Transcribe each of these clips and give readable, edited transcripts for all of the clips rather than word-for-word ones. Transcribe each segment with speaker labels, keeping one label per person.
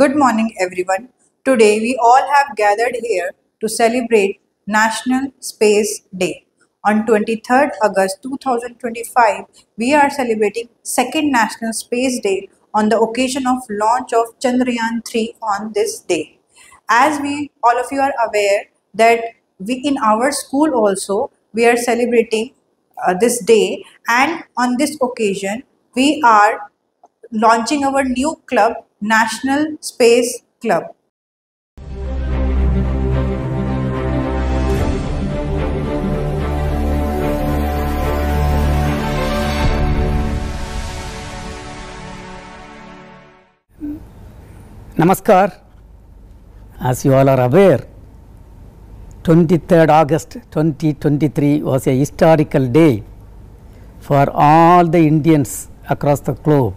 Speaker 1: Good morning, everyone. Today, we all have gathered here to celebrate National Space Day. On 23rd August 2025, we are celebrating second National Space Day on the occasion of launch of Chandrayaan 3 on this day. As we all of you are aware that we in our school also we are celebrating this day, and on this occasion we are launching our new club, National Space Club.
Speaker 2: Namaskar. As you all are aware, 23rd August 2023 was a historical day for all the Indians across the globe.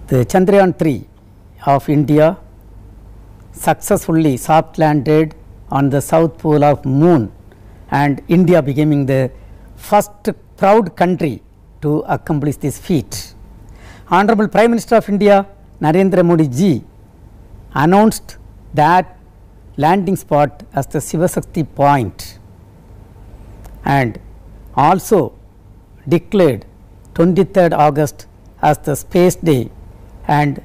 Speaker 2: The Chandrayaan 3 of India successfully soft landed on the south pole of moon, and India becoming the first proud country to accomplish this feat. Honorable Prime Minister of India Narendra Modi ji announced that landing spot as the Sivasakti point, and also declared 23rd August as the Space Day and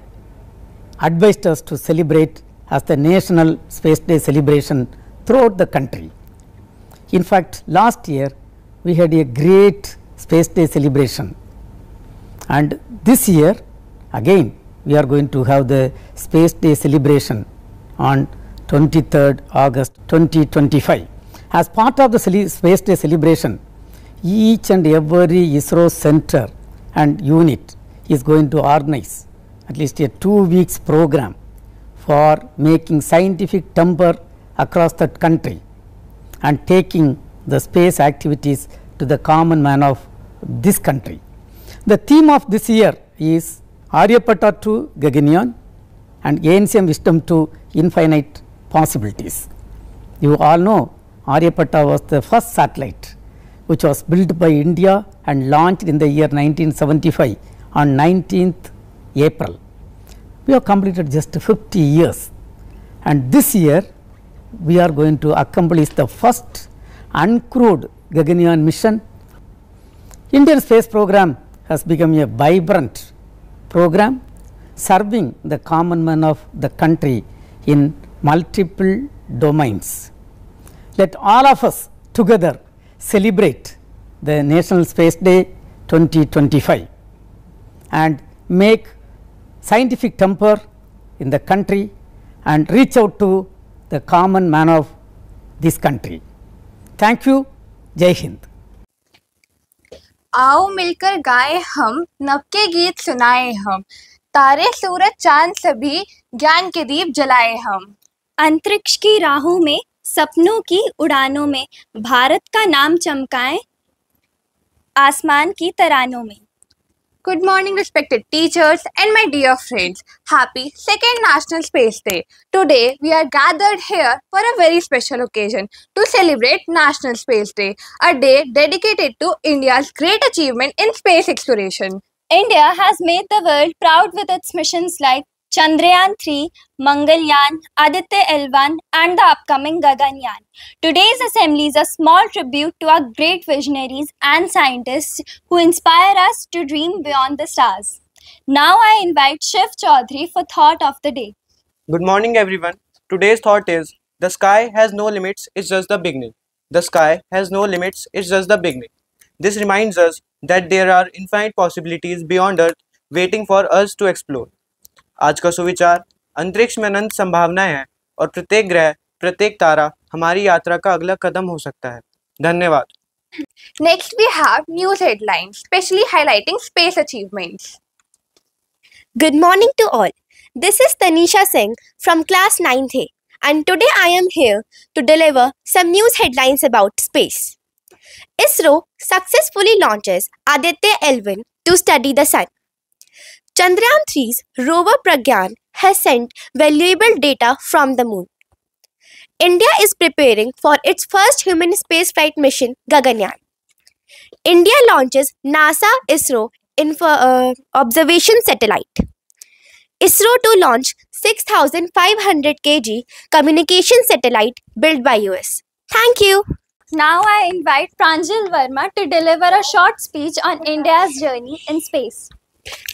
Speaker 2: advised us to celebrate as the National Space Day celebration throughout the country. In fact, last year we had a great Space Day celebration, and this year again we are going to have the Space Day celebration on 23rd August 2025. As part of the Space Day celebration, each and every ISRO center and unit is going to organize at least a 2 weeks program for making scientific temper across the country and taking the space activities to the common man of this country. The theme of this year is Aryabhatta to Gaganyaan and Ancient Wisdom to Infinite Possibilities. You all know Aryabhatta was the first satellite which was built by India and launched in the year 1975 on 19th April. We have completed just 50 years, and this year we are going to accomplish the first uncrewed Gaganyaan mission. Indian space program has become a vibrant program serving the common man of the country in multiple domains. Let all of us together celebrate the National Space Day 2025 and make scientific temper in the country and reach out to the common man of this country. Thank you. Jai Hind.
Speaker 3: आओ मिलकर गाएं हम, नव के गीत सुनाएं हम, तारे सूरज चांद सभी ज्ञान के दीप जलाए हम।
Speaker 4: अंतरिक्ष की राहों में, सपनों की उड़ानों में भारत का नाम चमकाएं आसमान की तरानों में।
Speaker 3: Good morning, respected teachers and my dear friends. Happy second National Space Day. Today, we are gathered here for a very special occasion to celebrate National Space Day, a day dedicated to India's great achievement in space exploration.
Speaker 4: India has made the world proud with its missions like Chandrayaan 3, Mangalyaan, Aditya L1 and the upcoming Gaganyaan. Today's assembly is a small tribute to our great visionaries and scientists who inspire us to dream beyond the stars. Now I invite Shiv Chaudhary for Thought of the Day.
Speaker 5: Good morning everyone. Today's thought is, the sky has no limits, it's just the beginning. The sky has no limits, it's just the beginning. This reminds us that there are infinite possibilities beyond Earth waiting for us to explore. आज का सुविचार, अंतरिक्ष में अनंत संभावनाएं हैं और प्रत्येक ग्रह, प्रत्येक तारा हमारी यात्रा का अगला कदम हो सकता है। धन्यवाद।
Speaker 3: Next we have news headlines, specially highlighting space achievements.
Speaker 6: Good morning to all. This is Tanisha Singh from class 9th A, and today I am here to deliver some news headlines about space. ISRO successfully launches Aditya L1 to study the sun. Chandrayaan 3's rover Pragyan has sent valuable data from the moon. India is preparing for its first human spaceflight mission, Gaganyaan. India launches NASA ISRO observation satellite. ISRO to launch 6,500 kg communication satellite built by US. Thank you.
Speaker 4: Now I invite Pranjal Verma to deliver a short speech on India's journey in space.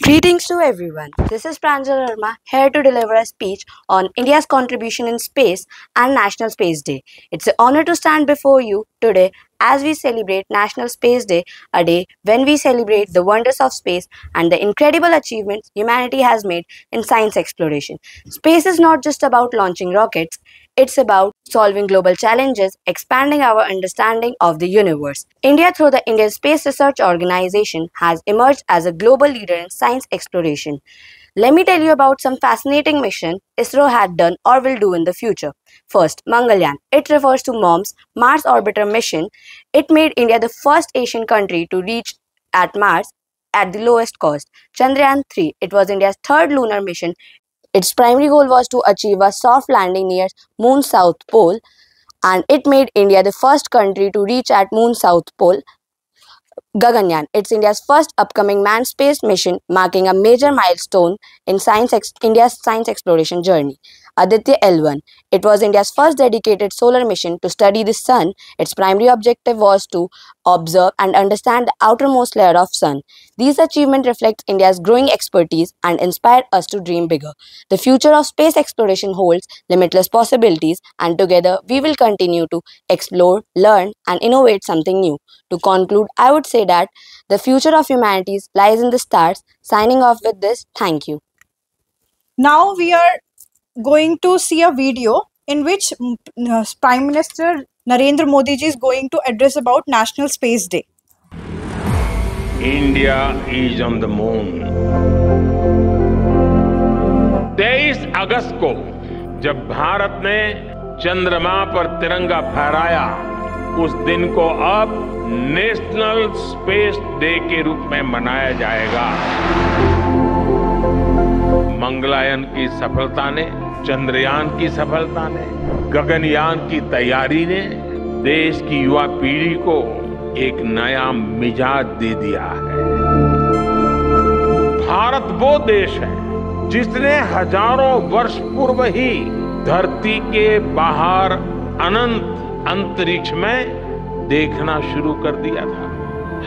Speaker 7: Greetings to everyone. This is Pranjal Verma here to deliver a speech on India's contribution in space and National Space Day. It's an honor to stand before you today as we celebrate National Space Day, a day when we celebrate the wonders of space and the incredible achievements humanity has made in science exploration. Space is not just about launching rockets, it's about solving global challenges, expanding our understanding of the universe. India, through the Indian Space Research Organization, has emerged as a global leader in science exploration. Let me tell you about some fascinating mission ISRO had done or will do in the future. First, Mangalyaan. It refers to MOM's Mars Orbiter mission. It made India the first Asian country to reach at Mars at the lowest cost. Chandrayaan 3. It was India's third lunar mission. Its primary goal was to achieve a soft landing near Moon's South Pole, and it made India the first country to reach at Moon's South Pole. Gaganyaan. It's India's first upcoming manned space mission, marking a major milestone in India's science exploration journey. Aditya L1. It was India's first dedicated solar mission to study the sun. Its primary objective was to observe and understand the outermost layer of sun. These achievements reflect India's growing expertise and inspire us to dream bigger. The future of space exploration holds limitless possibilities, and together we will continue to explore, learn, and innovate something new. To conclude, I would say that the future of humanity lies in the stars. Signing off with this, thank you.
Speaker 1: Now we are going to see a video in which Prime Minister Narendra Modi ji is going to address about National Space Day.
Speaker 8: India is on the moon. 23 अगस्त को जब भारत ने चंद्रमा पर तिरंगा फहराया, उस दिन को अब नेशनल स्पेस डे के रूप में मनाया जाएगा। मंगलयान की सफलता ने, चंद्रयान की सफलता ने, गगनयान की तैयारी ने देश की युवा पीढ़ी को एक नया मिजाज दे दिया है। भारत वो देश है जिसने हजारों वर्ष पूर्व ही धरती के बाहर अनंत अंतरिक्ष में देखना शुरू कर दिया था।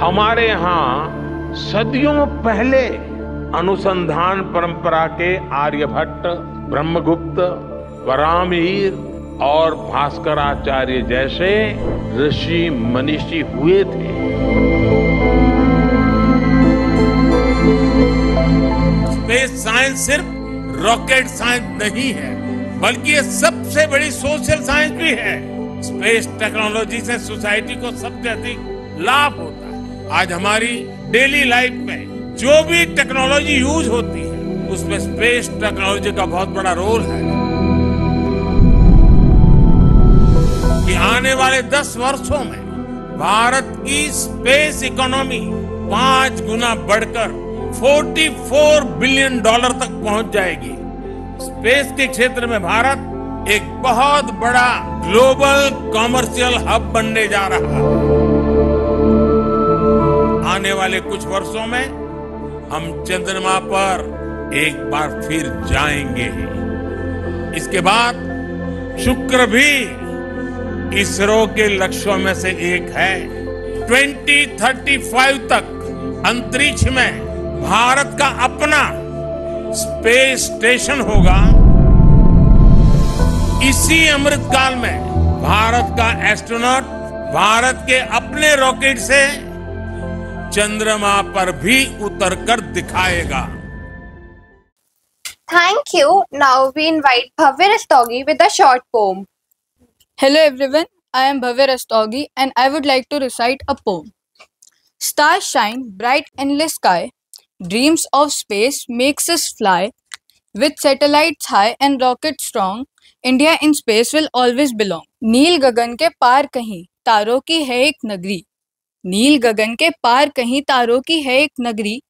Speaker 8: हमारे यहाँ सदियों पहले अनुसंधान परंपरा के आर्यभट्ट, ब्रह्मगुप्त, परामीर और भास्कराचार्य जैसे ऋषि मनीषी हुए थे।
Speaker 9: स्पेस साइंस सिर्फ रॉकेट साइंस नहीं है, बल्कि ये सबसे बड़ी सोशल साइंस भी है। स्पेस टेक्नोलॉजी से सोसाइटी को सबसे अधिक लाभ होता है। आज हमारी डेली लाइफ में जो भी टेक्नोलॉजी यूज होती है, उसमें स्पेस टेक्नोलॉजी का बहुत बड़ा रोल है। कि आने वाले 10 वर्षों में भारत की स्पेस इकोनॉमी 5 गुना बढ़कर $44 बिलियन तक पहुंच जाएगी। स्पेस के क्षेत्र में भारत एक बहुत बड़ा ग्लोबल कॉमर्शियल हब बनने जा रहा है। आने वाले कुछ वर्षों में हम चंद्रमा पर एक बार फिर जाएंगे। इसके बाद शुक्र भी इसरो के लक्ष्यों में से एक है। 2035 तक अंतरिक्ष में भारत का अपना स्पेस स्टेशन होगा। इसी अमृतकाल में भारत का एस्ट्रोनॉट भारत के अपने रॉकेट से चंद्रमा पर भी उतरकर दिखाएगा।
Speaker 3: Thank you. Now we invite Bhavya Rastogi with a short poem.
Speaker 10: Hello everyone, I am Bhavya Rastogi and I would like to recite a poem. Stars shine bright endless sky, dreams of space makes us fly. With satellites high and rockets strong, India in space will always belong. नील गगन के पार कहीं तारों की है एक नगरी, नील गगन के पार कहीं तारों की है एक नगरी,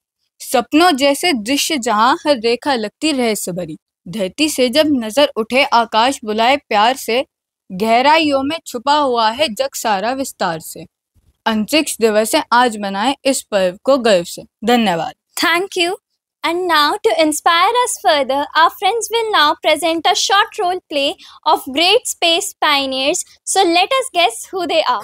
Speaker 10: सपनों जैसे दृश्य जहां हर रेखा लगती रहस्य भरी। धरती से जब नजर उठे आकाश बुलाए प्यार से, गहराइयों में छुपा हुआ है जग सारा विस्तार से। अंतरिक्ष दिवस है आज मनाए इस पर्व को गर्व से। धन्यवाद।
Speaker 4: Thank you. And now, to inspire us further, our friends will now present a short role play of great space pioneers. So let us guess who they are.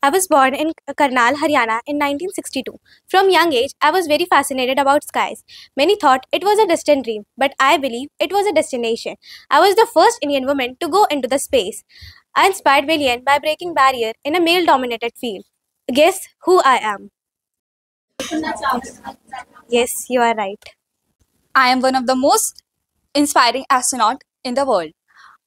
Speaker 6: I was born in Karnal, Haryana in 1962. From young age, I was very fascinated about skies. Many thought it was a distant dream, but I believe it was a destination. I was the first Indian woman to go into the space. I inspired millions by breaking barrier in a male-dominated field. Guess who I am? Yes, you are right.
Speaker 10: I am one of the most inspiring astronaut in the world.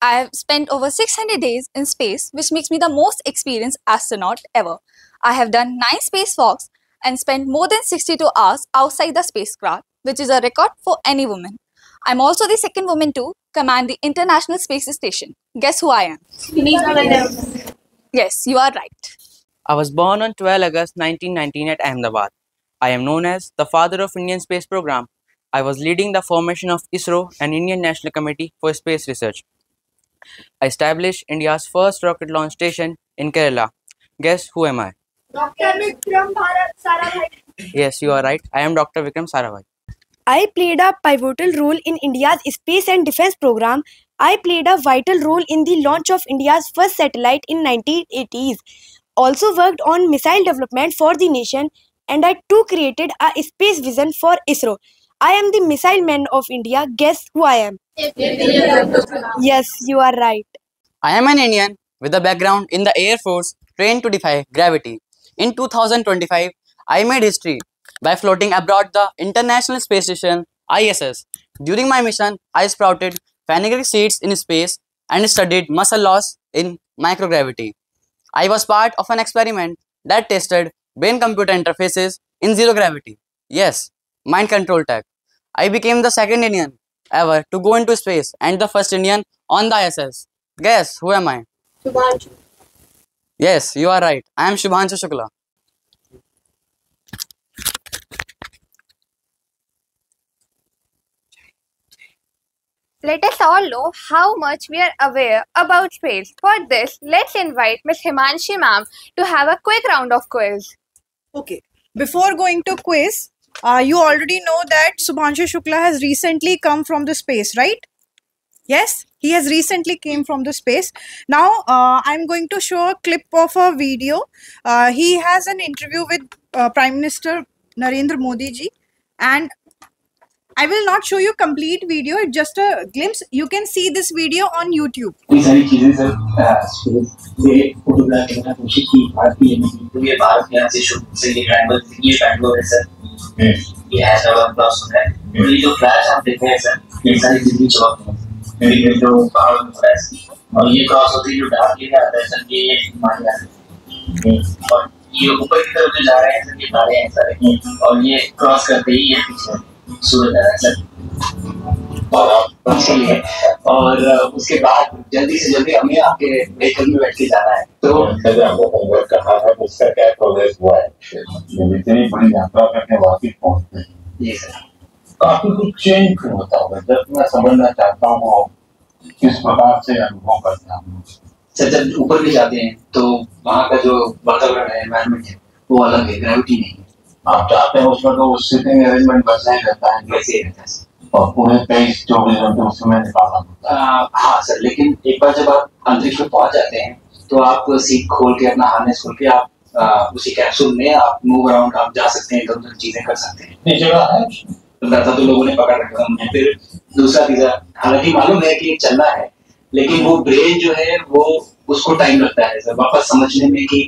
Speaker 10: I have spent over 600 days in space, which makes me the most experienced astronaut ever. I have done 9 spacewalks and spent more than 62 hours outside the spacecraft, which is a record for any woman. I'm also the second woman to command the International Space Station. Guess who I am? Yes, you are right.
Speaker 5: I was born on 12 August 1919 at Ahmedabad. I am known as the father of Indian space program. I was leading the formation of ISRO and Indian National Committee for Space Research. I established India's first rocket launch station in Kerala. Guess who am I?
Speaker 6: Dr. Vikram Sarabhai.
Speaker 5: Yes, you are right. I am Dr. Vikram Sarabhai.
Speaker 6: I played a pivotal role in India's space and defense program. I played a vital role in the launch of India's first satellite in 1980s. Also worked on missile development for the nation, and I too created a space vision for ISRO. I am the missile man of India. Guess who I am? Yes, you are right.
Speaker 5: I am an Indian with a background in the Air Force trained to defy gravity. In 2025, I made history by floating aboard the International Space Station ISS. During my mission, I sprouted fenugreek seeds in space and studied muscle loss in microgravity. I was part of an experiment that tested brain-computer interfaces in zero gravity. Yes, mind control tech. I became the second Indian ever to go into space and the first Indian on the ISS. Guess who am I?
Speaker 6: Shubhanshu.
Speaker 5: Yes, you are right. I am Shubhanshu Shukla.
Speaker 3: Let us all know how much we are aware about space. For this, let's invite Ms. Himanshi ma'am to have a quick round of quiz.
Speaker 1: Okay. Before going to quiz, you already know that Shubhanshu Shukla has recently come from the space, right? Yes, he has recently came from the space. Now, I'm going to show a clip of a video. He has an interview with Prime Minister Narendra Modi ji, and I will not show you complete video. It's just a glimpse. You can see this video on YouTube.
Speaker 11: ये सारी चीजें sir ये photograph करना कोशिश की भारतीय में तो ये भारत के यहाँ से शुरू से ये बैंगलोर है सर ये हैदराबाद क्रॉस होता है और ये जो फ्लैश आप देख रहे हैं सर ये सारी चीजें चौक ये जो पहाड़ में फ्लैश और ये क्रॉस होती है जो डार्क एरिया आता है सर ये हिमालय और ये ऊपर की तरफ जो जा रहे हैं सर ये तारे हैं सारे और ये क्रॉस करते ही ये पीछे सूरज आ रहा है सर और उसके बाद जल्दी से जल्दी हमें आपके व्हीकल में बैठ के जाना है तो
Speaker 12: आपको होमवर्क कहा है उसका क्या प्रोग्रेस हुआ है जितनी बड़ी यात्रा करके वापिस पहुंचते हैं
Speaker 11: जी सर
Speaker 12: काफी कुछ चेंज होता होगा जब मैं समझना चाहता हूँ किस प्रकार से अनुभव करते हैं
Speaker 11: सर जब ऊपर भी जाते हैं तो वहाँ का जो वातावरण है एनवायरमेंट है वो अलग है ग्रेविटी नहीं है
Speaker 12: आप चाहते हैं उसमें तो सिटिंग अरेंजमेंट बचना ही रहता है
Speaker 11: वैसे ही रहता है
Speaker 12: और पूरे 23-24 घंटे उसमें निकालना होता है
Speaker 11: हाँ सर लेकिन एक बार जब आप अंतरिक्ष में पहुंच जाते हैं तो आप सीट खोल के अपना हार्नेस खोल के आप उसी कैप्सूल में आप मूव अराउंड आप जा सकते हैं इधर-उधर चीजें कर सकते हैं
Speaker 12: ये जगह है
Speaker 11: लगता तो लोगों ने पकड़ रखा है फिर दूसरा तीसरा हालांकि मालूम है कि चलना है लेकिन वो ब्रेन जो है वो उसको टाइम लगता है सर वापस समझने में कि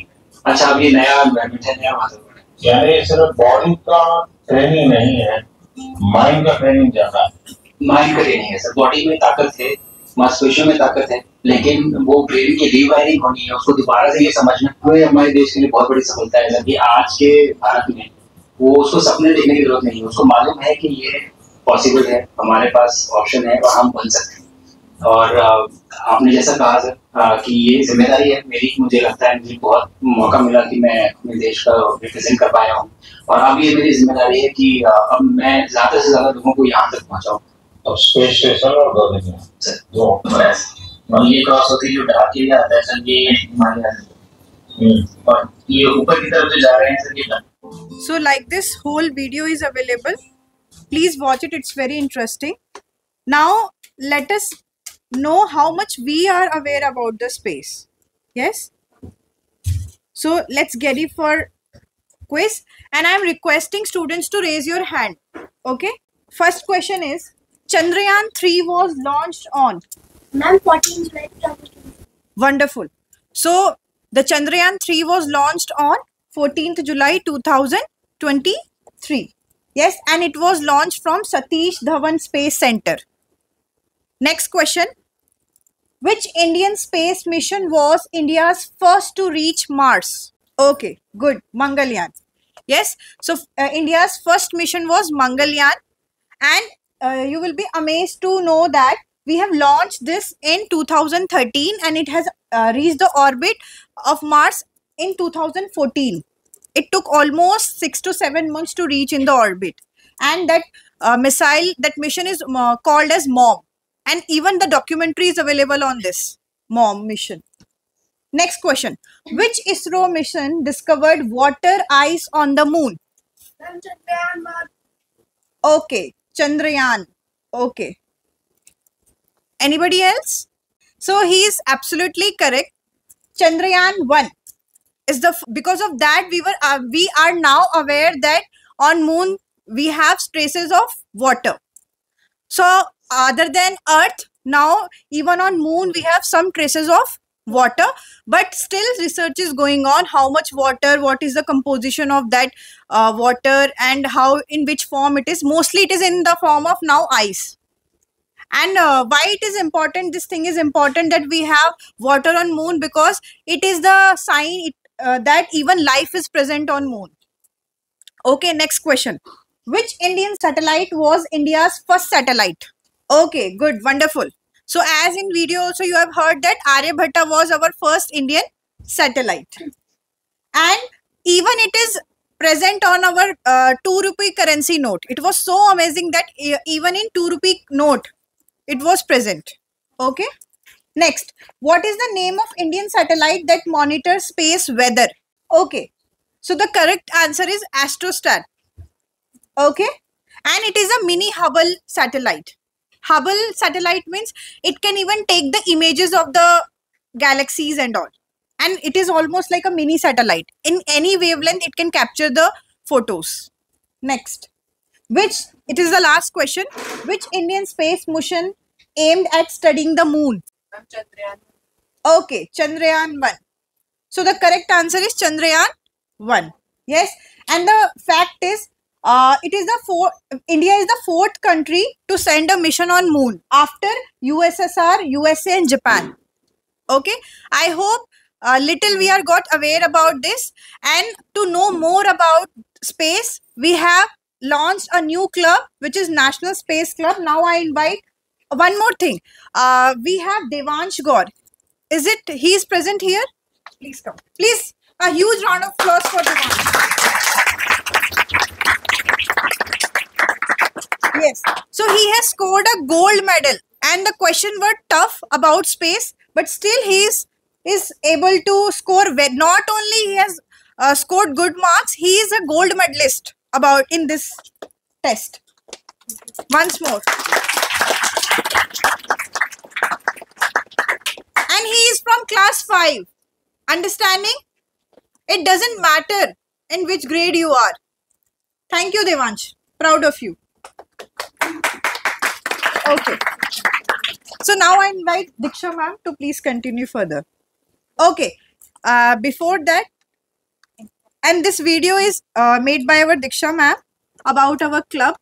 Speaker 11: अच्छा अब ये नया एनवायरनमेंट है नया वातावरण है
Speaker 12: यानी सिर्फ बॉडी का ट्रेनिंग नहीं है माइंड का ट्रेनिंग ज्यादा है
Speaker 11: माइंड का ट्रेनिंग है सर बॉडी में ताकत है मांसपेशियों में ताकत है लेकिन वो ब्रेन की रीवायरिंग होनी है उसको दोबारा से ये समझना वो हमारे देश के लिए बहुत बड़ी सफलता है कि आज के भारत में वो उसको सपने देखने की जरूरत नहीं है उसको मालूम है कि ये पॉसिबल है हमारे पास ऑप्शन है और हम बन सकते हैं और आपने जैसा कहा सर कि ये जिम्मेदारी है मेरी मुझे लगता है मुझे बहुत मौका मिला कि मैं अपने देश का रिप्रेजेंट कर पाया हूँ और अब ये मेरी जिम्मेदारी है कि अब मैं ज्यादा से ज्यादा लोगों को यहाँ तक पहुँचाऊँ
Speaker 12: अब स्पेस स्टेशन और
Speaker 11: और ये क्रॉस होती है जो डार्क एरिया आता है सर ये हिमालय और ये ऊपर की तरफ जो जा रहे हैं सर ये
Speaker 1: So like this whole video is available Please watch it. It's very interesting. Now, let us know how much we are aware about the space. Yes? So, let's get it for quiz. And I am requesting students to raise your hand. Okay? First question is, Chandrayaan 3 was launched on?
Speaker 6: Ma'am, 14 July 2020.
Speaker 1: Wonderful. So, the Chandrayaan 3 was launched on 14th July 2023. Yes, and it was launched from Satish Dhawan Space Center. Next question. Which Indian space mission was India's first to reach Mars? Okay, good. Mangalyaan. Yes, so India's first mission was Mangalyaan, and you will be amazed to know that we have launched this in 2013 and it has reached the orbit of Mars in 2014. It took almost 6 to 7 months to reach in the orbit, and that that mission is called as MOM, and even the documentary is available on this MOM mission. Next question. Which ISRO mission discovered water ice on the moon? Okay, Chandrayaan. Okay. Anybody else? So he is absolutely correct. Chandrayaan 1 is because of that we are now aware that on moon we have traces of water. So other than Earth, now even on moon we have some traces of water, but still research is going on. How much water, what is the composition of that water, and how, in which form it is. Mostly it is in the form of now ice. And why it is important, this thing is important that we have water on moon, because it is the sign that even life is present on moon. Okay, next question. Which Indian satellite was India's first satellite? Okay, good, wonderful. So as in video also you have heard that Aryabhatta was our first Indian satellite. And even it is present on our 2 rupee currency note. It was so amazing that even in 2 rupee note, it was present. Okay. Next, what is the name of Indian satellite that monitors space weather? Okay. So the correct answer is Astrostat. Okay. And it is a mini Hubble satellite. Hubble satellite means it can even take the images of the galaxies and all. And it is almost like a mini satellite. In any wavelength, it can capture the photos. Next. It is the last question. Which Indian space mission aimed at studying the moon? Chandrayaan. Okay, Chandrayaan 1. So the correct answer is Chandrayaan 1. Yes, and the fact is, India is the fourth country to send a mission on moon after USSR, USA, and Japan. Okay, I hope little we are got aware about this, and to know more about space, we have launched a new club, which is National Space Club. Now I invite one more thing. We have Devansh Gaur. He is present here? Please come. Please, a huge round of applause for Devansh. Yes. So he has scored a gold medal, and the question were tough about space, but still he is able to score. Not only he has scored good marks, he is a gold medalist in this test. Once more. And he is from class 5. Understanding? It doesn't matter in which grade you are. Thank you, Devansh. Proud of you. Okay. So now I invite Diksha ma'am to please continue further. Okay. Before that, and this video is made by our Diksha ma'am about our club.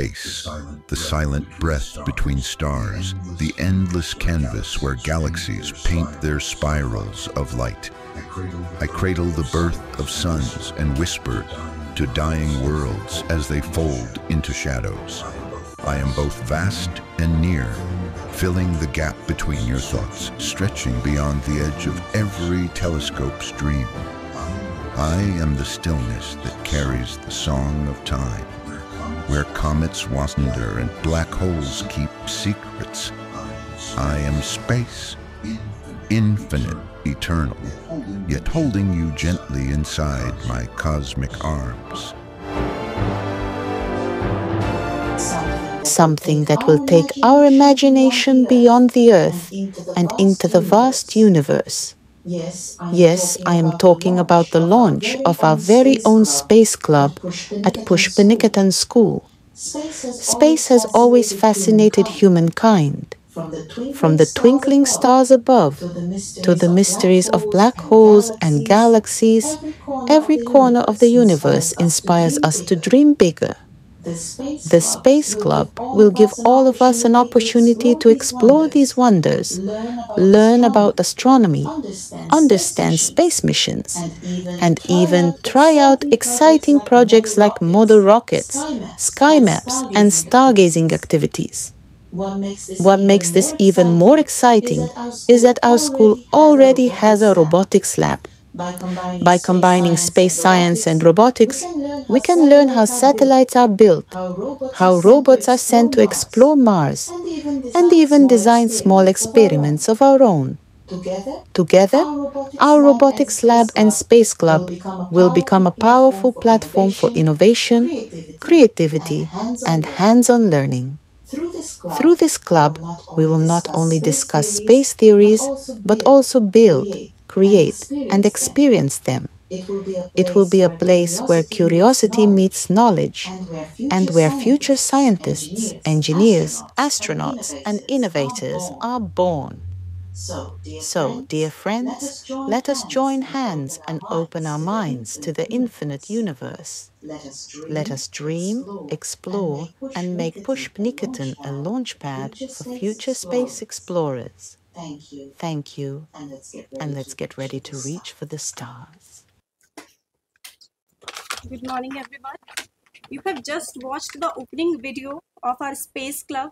Speaker 13: space, the silent breath between stars, the endless canvas where galaxies paint their spirals of light. I cradle the birth of suns and whisper to dying worlds as they fold into shadows. I am both vast and near, filling the gap between your thoughts, stretching beyond the edge of every telescope's dream. I am the stillness that carries the song of time, where comets wander and black holes keep secrets. I am space, infinite, eternal, yet holding you gently inside my cosmic arms.
Speaker 14: Something that will take our imagination beyond the Earth and into the vast universe. Yes, I am talking about the launch of our very own space club at Pushpa-Niketan School. Space has always fascinated humankind. From the twinkling stars above to the mysteries of black holes and galaxies, every corner of the universe inspires us to dream bigger. The Space Club will give all of us an opportunity to explore these wonders, learn about astronomy, understand space missions, and even try out exciting projects like model rockets, sky maps, and stargazing activities. What makes this even more exciting is that our school already has a robotics lab. By combining space science and robotics, we can learn how satellites are built, how robots are sent to explore Mars, and even design small experiments of our own. Together, our robotics lab and space club will become a powerful platform for innovation, creativity, and hands-on learning. Through this club, we will not only discuss space theories, but also build, create, and experience them. It will be a place where curiosity meets knowledge, and where future scientists, engineers, astronauts, and innovators are born. So, dear friends, let us join hands and open our minds to the infinite universe. Let us dream, explore, and make Pushpa-Niketan a launchpad for future space explorers. Thank you, and let's get ready to reach for the stars.
Speaker 15: Good morning, everyone. You have just watched the opening video of our Space Club,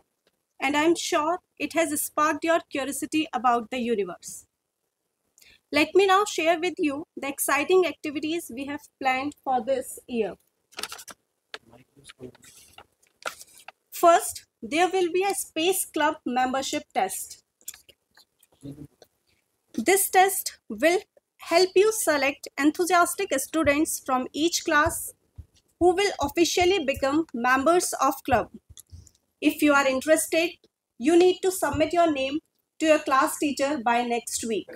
Speaker 15: and I'm sure it has sparked your curiosity about the universe. Let me now share with you the exciting activities we have planned for this year. First, there will be a Space Club membership test. This test will help you select enthusiastic students from each class who will officially become members of club. If you are interested, you need to submit your name to your class teacher by next week.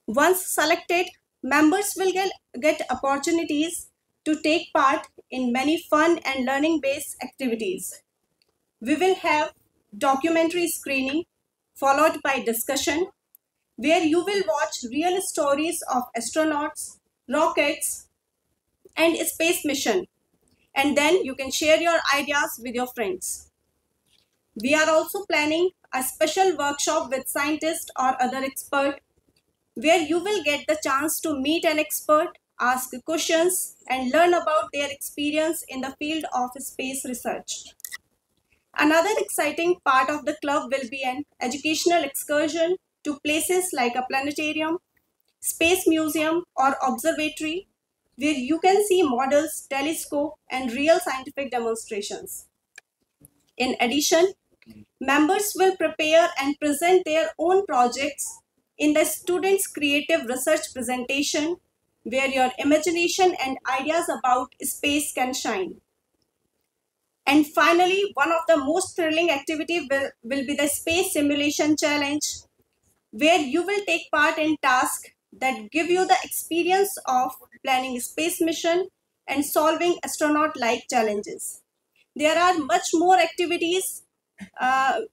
Speaker 15: Once selected, members will get opportunities to take part in many fun and learning-based activities. We will have documentary screening followed by discussion, where you will watch real stories of astronauts, rockets, and space mission, and then you can share your ideas with your friends. We are also planning a special workshop with scientists or other experts, where you will get the chance to meet an expert, ask questions, and learn about their experience in the field of space research. Another exciting part of the club will be an educational excursion to places like a planetarium, space museum, or observatory, where you can see models, telescope, and real scientific demonstrations. In addition, members will prepare and present their own projects in the students' creative research presentation, where your imagination and ideas about space can shine. And finally, one of the most thrilling activities will be the Space Simulation Challenge, where you will take part in tasks that give you the experience of planning space mission and solving astronaut-like challenges. There are much more activities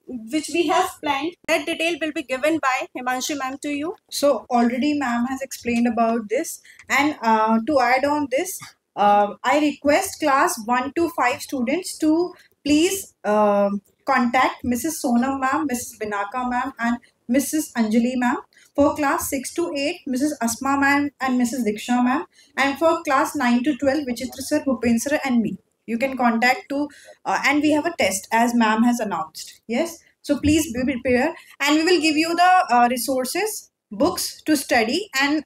Speaker 15: which we have planned. That detail will be given by Himanshi ma'am to you.
Speaker 1: So already ma'am has explained about this, and to add on this, I request class 1 to 5 students to please contact Mrs. Sonam ma'am, Mrs. Binaka ma'am and Mrs. Anjali ma'am. For class 6 to 8, Mrs. Asma ma'am and Mrs. Diksha ma'am. And for class 9 to 12, Vichitra sir, Bhupen sir and me. You can contact to, and we have a test as ma'am has announced. Yes. So please be prepared, and we will give you the resources, books to study, and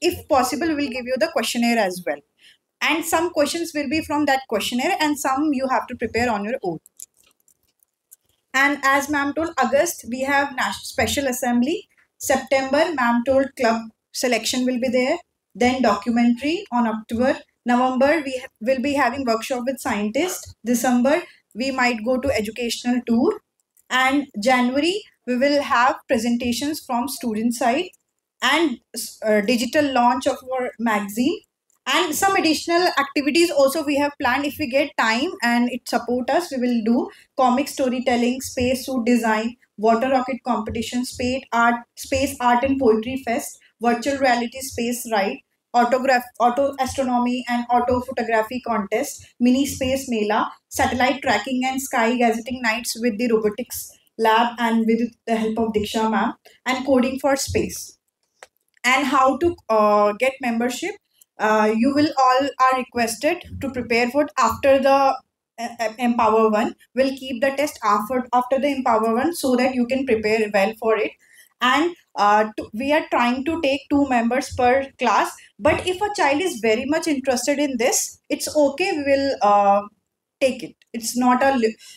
Speaker 1: if possible, we will give you the questionnaire as well. And some questions will be from that questionnaire, and some you have to prepare on your own. And as ma'am told, August we have National Special Assembly. September, ma'am told club selection will be there. Then documentary on October. November, we will be having workshop with scientists. December, we might go to educational tour. And January, we will have presentations from student side and digital launch of our magazine. And some additional activities also we have planned. If we get time and it support us, we will do comic storytelling, space suit design, water rocket competition, space art and poetry fest, virtual reality space ride, auto astronomy and auto photography contest, mini space mela, satellite tracking and sky gazetting nights with the robotics lab and with the help of Diksha ma'am, and coding for space. And how to get membership. You will all are requested to prepare for after the Empower 1. We'll keep the test after the Empower 1 so that you can prepare well for it. And we are trying to take 2 members per class. But if a child is very much interested in this, it's okay. We will take it. It's not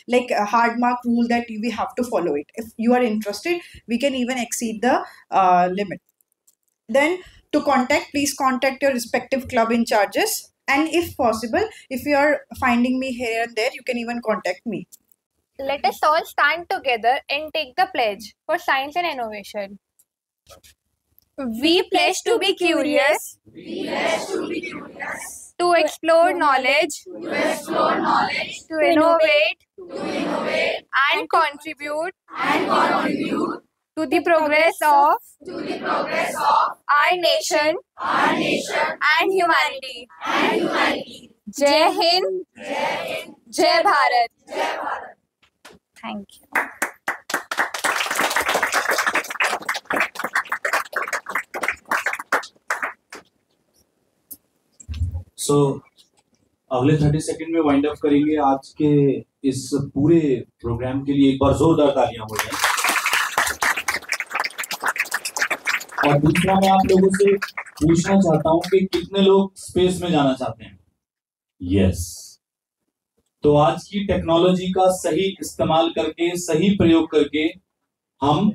Speaker 1: like a hard mark rule that we have to follow it. If you are interested, we can even exceed the limit. Then to contact, please contact your respective club in charges, and if possible, if you are finding me here and there, you can even contact me.
Speaker 3: Let us all stand together and take the pledge for science and innovation. We pledge to be curious, to explore knowledge, to innovate, and contribute to the progress of our nation and humanity. Jai Hind, Jai Bharat. Thank you.
Speaker 16: So, अगले 30 second में wind up करेंगे आज के इस पूरे programme के लिए। एक बार जोरदार तालियां हो जाए। और दूसरा, मैं आप लोगों से पूछना चाहता हूं कि कितने लोग स्पेस में जाना चाहते हैं? यस। तो आज की टेक्नोलॉजी का सही इस्तेमाल करके, सही प्रयोग करके हम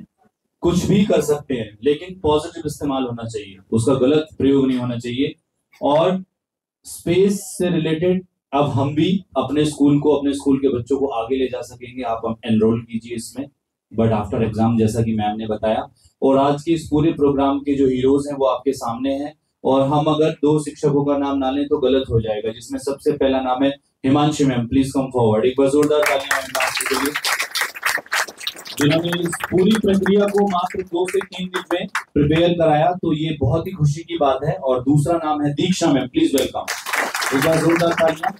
Speaker 16: कुछ भी कर सकते हैं, लेकिन पॉजिटिव इस्तेमाल होना चाहिए, उसका गलत प्रयोग नहीं होना चाहिए। और स्पेस से रिलेटेड अब हम भी अपने स्कूल के बच्चों को आगे ले जा सकेंगे। आप एनरोल कीजिए इसमें, बट आफ्टर एग्जाम, जैसा कि मैम ने बताया। और आज के इस पूरे प्रोग्राम के जो हीरोज हैं वो आपके सामने हैं, और हम अगर 2 शिक्षकों का नाम ना लें तो गलत हो जाएगा, जिसमें सबसे पहला नाम है Himanshi ma'am. Please come forward. एक बार जोरदार तालियां हिमांशी के लिए, जिन्होंने इस पूरी प्रक्रिया को मात्र 2 से 3 दिन में प्रिपेयर कराया, तो ये बहुत ही खुशी की बात है। और दूसरा नाम है दीक्षा मैम। Please welcome. एक बार जोरदार तालियां।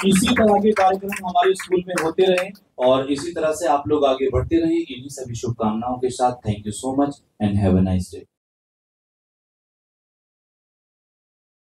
Speaker 16: इसी तरह के कार्यक्रम हमारे स्कूल में होते रहे और इसी तरह से आप लोग आगे बढ़ते रहें, इन्हीं सभी शुभकामनाओं के साथ। Thank you so much and have a nice day.